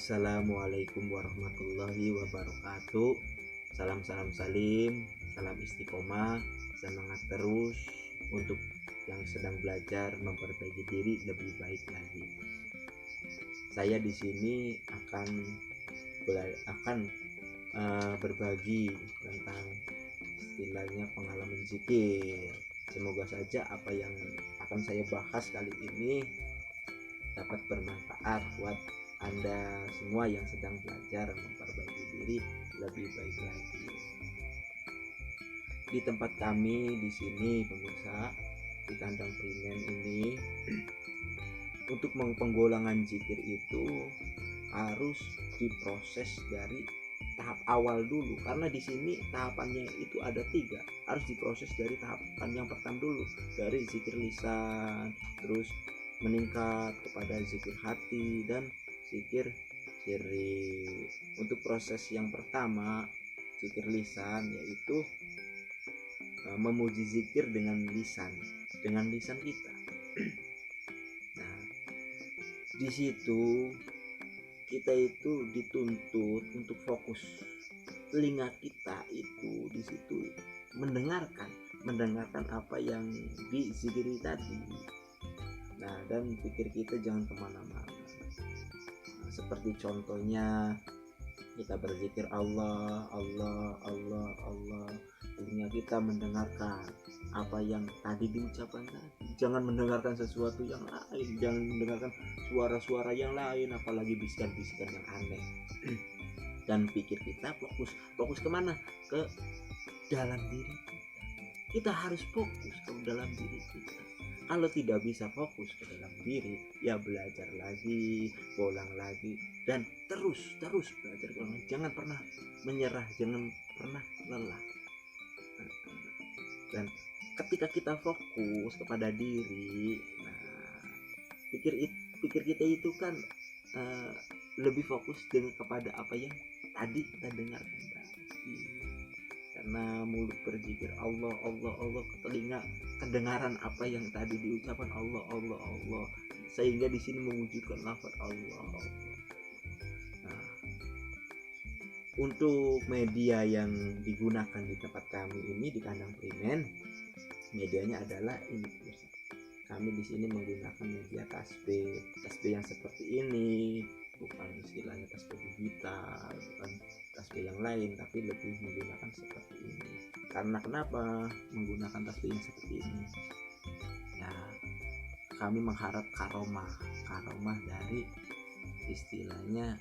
Assalamualaikum warahmatullahi wabarakatuh. Salam salim, salam istiqomah, semangat terus untuk yang sedang belajar memperbaiki diri lebih baik lagi. Saya di sini akan berbagi tentang istilahnya pengalaman zikir. Semoga saja apa yang akan saya bahas kali ini dapat bermanfaat buat Anda semua yang sedang belajar memperbaiki diri lebih baik lagi. Di tempat kami di sini pemirsa, di kandang primen ini, untuk penggolongan zikir itu harus diproses dari tahap awal dulu, karena di sini tahapannya itu ada 3. Harus diproses dari tahapan yang pertama dulu, dari zikir lisan, terus meningkat kepada zikir hati dan zikir sirri. Untuk proses yang pertama, zikir lisan, yaitu memuji zikir dengan lisan kita. Nah, di situ kita itu dituntut untuk fokus. Telinga kita itu di situ mendengarkan apa yang dizikiri tadi. Nah, dan pikir kita jangan kemana-mana. Seperti contohnya kita berzikir Allah, telinga kita mendengarkan apa yang tadi diucapkan tadi. Jangan mendengarkan sesuatu yang lain, jangan mendengarkan suara-suara yang lain, apalagi bisikan-bisikan yang aneh. Dan pikir kita fokus kemana? Ke dalam diri kita. Kita harus fokus ke dalam diri kita. Kalau tidak bisa fokus ke dalam diri, ya belajar lagi, ulang lagi, dan terus belajar ulang. Jangan pernah menyerah, jangan pernah lelah. Dan ketika kita fokus kepada diri, nah, pikir kita itu kan lebih fokus kepada apa yang tadi kita dengarkan tadi. Karena mulut berzikir Allah, telinga kedengaran apa yang tadi diucapkan Allah, sehingga di sini mewujudkan lafaz Allah. Nah, untuk media yang digunakan di tempat kami ini di kandang primen, medianya adalah ini. Kami di sini menggunakan media tasbih yang seperti ini, bukan istilahnya tasbih digital, bukan tasbih yang lain, tapi lebih menggunakan seperti ini. Karena kenapa menggunakan tasbih yang seperti ini? Ya, kami mengharap karomah dari istilahnya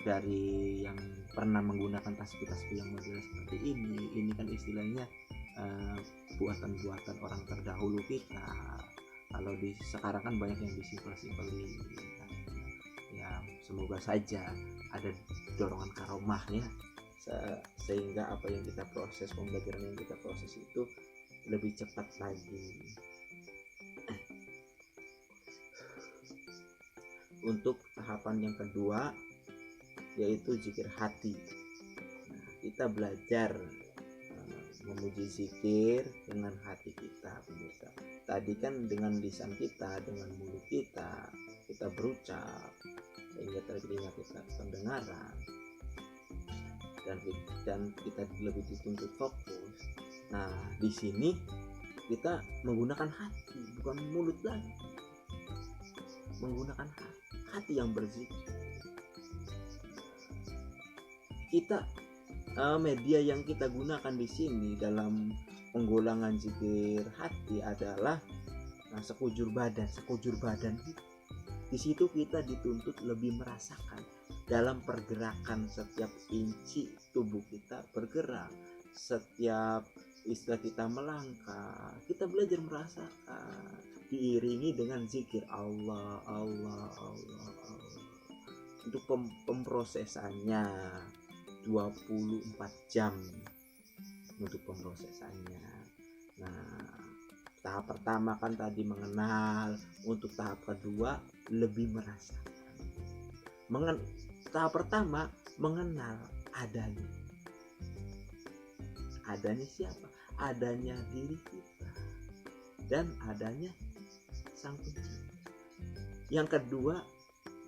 dari yang pernah menggunakan tasbih yang model seperti ini. Ini kan istilahnya buatan orang terdahulu kita. Kalau di sekarang kan banyak yang disimpel-simpelin. Ya, semoga saja ada dorongan karomah ya, sehingga apa yang kita proses, pembelajaran yang kita proses itu lebih cepat lagi. Untuk tahapan yang kedua, yaitu zikir hati. Nah, kita belajar memuji zikir dengan hati kita, pemirsa. Tadi kan dengan lisan kita, dengan mulut kita berucap, sehingga telinga kita pendengaran, dan kita lebih dituntut fokus. Nah, di sini kita menggunakan hati, bukan mulut lagi. Menggunakan hati yang berzikir. Media yang kita gunakan di sini dalam penggolongan zikir hati adalah sekujur badan. Di situ kita dituntut lebih merasakan dalam pergerakan setiap inci tubuh kita bergerak, setiap istilah kita melangkah, kita belajar merasakan, diiringi dengan zikir Allah. Untuk pemprosesannya 24 jam untuk pemprosesannya. Nah, tahap pertama kan tadi mengenal, untuk tahap kedua lebih merasakan. Tahap pertama mengenal adanya siapa? Adanya diri kita dan adanya Sang Pencipta. Yang kedua,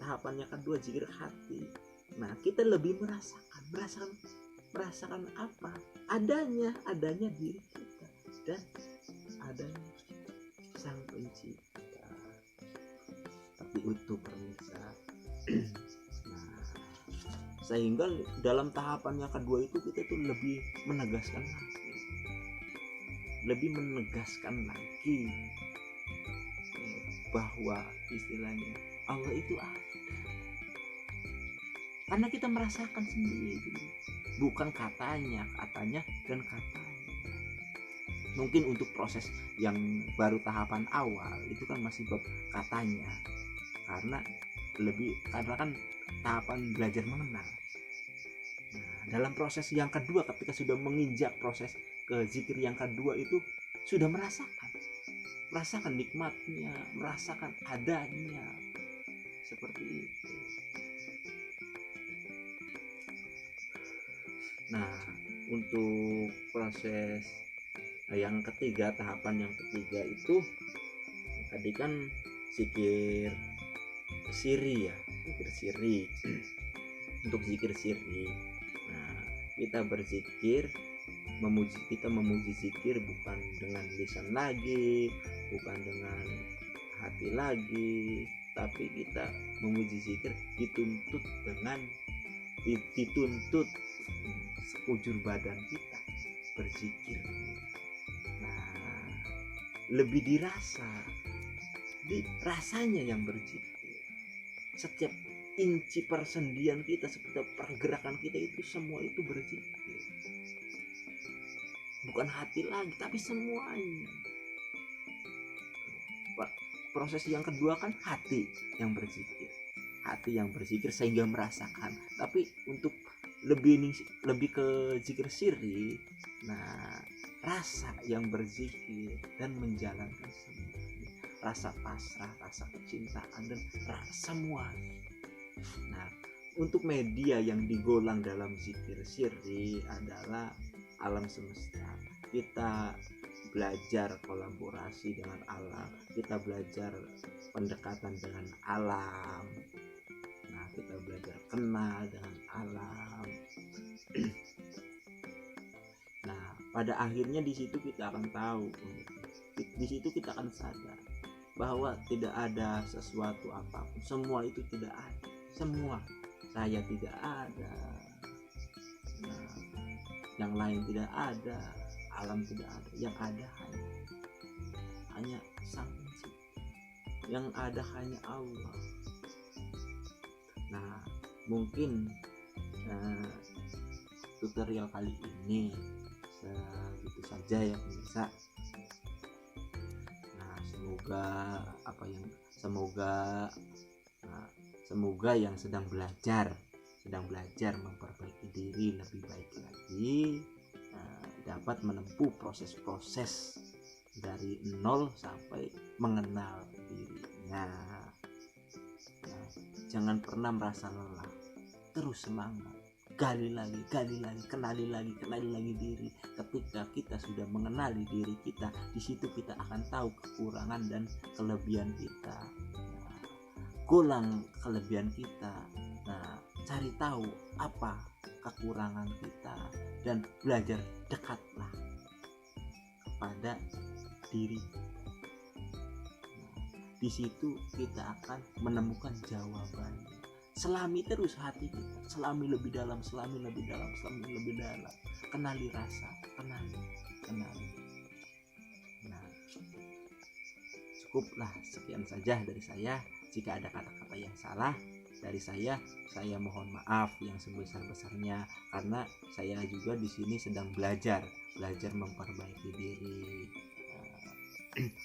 tahapan yang kedua zikir hati. Nah, kita lebih merasakan apa? Adanya diri kita dan adanya Sang Pencipta. Tapi utuh pemirsa. Nah, sehingga dalam tahapan yang kedua itu kita tuh lebih menegaskan lagi bahwa istilahnya Allah itu ada, karena kita merasakan sendiri, bukan katanya dan katanya. Mungkin untuk proses yang baru tahapan awal itu kan masih bab katanya, karena kan tahapan belajar mengenal. Nah, dalam proses yang kedua, ketika sudah menginjak proses ke zikir yang kedua itu sudah merasakan nikmatnya, merasakan adanya, seperti itu. Nah, untuk proses yang ketiga, tahapan yang ketiga itu tadi kan zikir siri ya, zikir siri. Untuk zikir siri, nah kita berzikir memuji zikir bukan dengan lisan lagi, bukan dengan hati lagi, tapi kita memuji zikir dituntut sekujur badan kita berzikir. Nah, lebih rasanya yang berzikir. Setiap inci persendian kita, setiap pergerakan kita itu semua itu berzikir. Bukan hati lagi, tapi semuanya. Proses yang kedua kan hati yang berzikir sehingga merasakan. Tapi untuk lebih ke zikir siri, nah rasa yang berzikir dan menjalankan semua, rasa pasrah, rasa kecintaan dan rasa semua. Nah, untuk media yang digolang dalam zikir siri adalah alam semesta. Kita belajar kolaborasi dengan alam, kita belajar pendekatan dengan alam. Nah, kita belajar kenal dengan alam. Nah, pada akhirnya di situ kita akan tahu, di situ kita akan sadar bahwa tidak ada sesuatu apapun, semua itu tidak ada, semua, saya tidak ada, nah, yang lain tidak ada, alam tidak ada, yang ada hanya Sang Pencipta, yang ada hanya Allah. Nah, mungkin tutorial kali ini segitu saja ya pemirsa. Nah, semoga yang sedang belajar memperbaiki diri lebih baik lagi, dapat menempuh proses-proses dari nol sampai mengenal dirinya. Nah, jangan pernah merasa lelah, terus semangat, gali lagi, kenali lagi diri. Ketika kita sudah mengenali diri kita, di situ kita akan tahu kekurangan dan kelebihan kita. Nah, golang kelebihan kita. Nah, cari tahu apa kekurangan kita dan belajar dekatlah kepada diri. Nah, di situ kita akan menemukan jawabannya. Selami terus hati kita, selami lebih dalam. Kenali rasa, kenali. Nah, cukuplah sekian saja dari saya. Jika ada kata-kata yang salah dari saya mohon maaf yang sebesar-besarnya, karena saya juga di sini sedang belajar memperbaiki diri.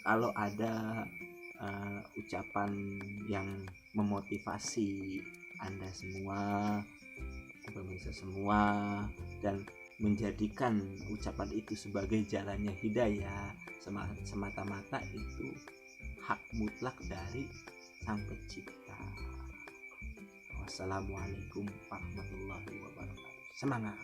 Kalau ada ucapan yang memotivasi Anda semua, pemirsa semua, dan menjadikan ucapan itu sebagai jalannya hidayah, semata-mata itu hak mutlak dari Sang Pencipta. Wassalamualaikum warahmatullahi wabarakatuh. Semangat.